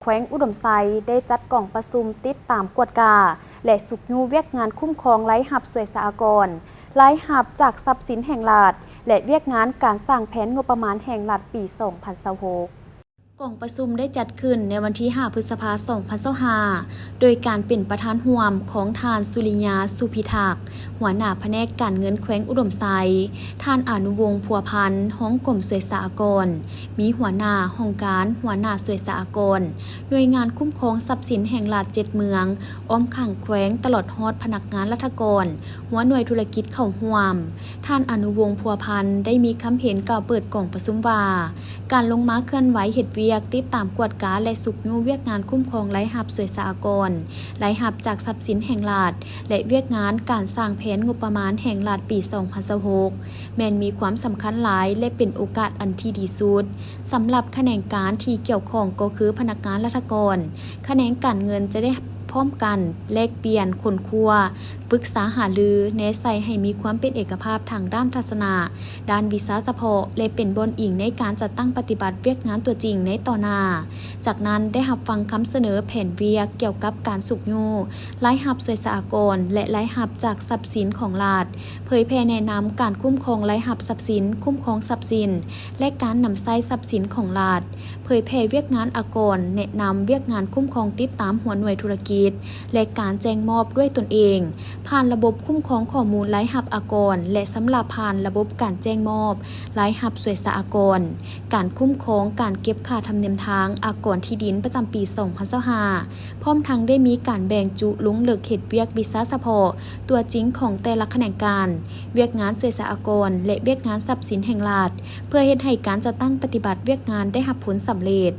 แขวงอุดมไซได้จัดกล่องประชุมติดตามกวดกาและสุกยูเวียกงานคุ้มครองไร้หับสวยสหกรณ์ไร้หับจากทรัพย์สินแห่งรัฐและเวียกงานการสร้างแผนงบประมาณแห่งรัฐปี 2026กล่องประชุมได้จัดขึ้นในวันที่ 5 พฤษภาคม 2025โดยการเป็นประธานร่วมของทานสุริยา สุพิทักษ์หัวหน้าแผนกการเงินแขวงอุดมไซทานอนุวงศ์พัวพันธ์ห้องกรมสวยสหกรณ์มีหัวหน้าห้องการหัวหน้าสวยสหกรณ์หน่วยงานคุ้มครองทรัพย์สินแห่งรัฐ7เมืองอ้อมข้างแขวงตลอดฮอดพนักงานรัฐกรหัวหน่วยธุรกิจเข้าร่วมท่านอนุวงศ์พัวพันธ์ได้มีคำเห็นกล่าวเปิดกล่องประชุมว่าการลงมาเคลื่อนไหวเหตุติดตามกวดกาและสุกยูเวียกงานคุ้มครองไร้หับสวยสหกรณ์ไร้หับจากทรัพย์สินแห่งรัฐและเวียกงานการสร้างแผนงบประมาณแห่งรัฐปี 2026แม้นมีความสำคัญหลายและเป็นโอกาสอันที่ดีสุดสำหรับแขนงการที่เกี่ยวข้องก็คือพนักงานรัฐกรแขนงการเงินจะได้พร้อมกันแลกเปลี่ยนคนครัวปรึกษาหารือแนะใส่ให้มีความเป็นเอกภาพทางด้านทัศนะด้านวิชาเฉพาะและเป็นบนอิงในการจัดตั้งปฏิบัติเวียกงานตัวจริงในต่อหน้าจากนั้นได้รับฟังคำเสนอแผนเวียกเกี่ยวกับการสุกยูไร้หับสวยสหกรณ์และไร้หับจากทรัพย์สินของรัฐเผยแพร่แนะนำการคุ้มครองไร้หับทรัพย์สินคุ้มครองทรัพย์สินและการนำใช้ทรัพย์สินของรัฐเผยแพร่เวียกงานอากรแนะนำเวียกงานคุ้มครองติดตามหัวหน่วยธุรกิจและการแจ้งมอบด้วยตนเองผ่านระบบคุ้มครองข้อมูลไร้หับอากรและสำหรับผ่านระบบการแจ้งมอบไร้หับสวยสหกรณ์การคุ้มครองการเก็บค่าธรรมเนียมทางอากรที่ดินประจำปี 2025พร้อมทั้งได้มีการแบ่งจุลุงเลิกเหตุเวียกวิสาเฉพาะตัวจริงของแต่ละแขนงการเวียกงานสวยสหกรณ์และเวียกงานทรัพย์สินแห่งรัฐเพื่อเฮ็ดให้การจัดตั้งปฏิบัติเวียกงานได้รับผลสำเร็จ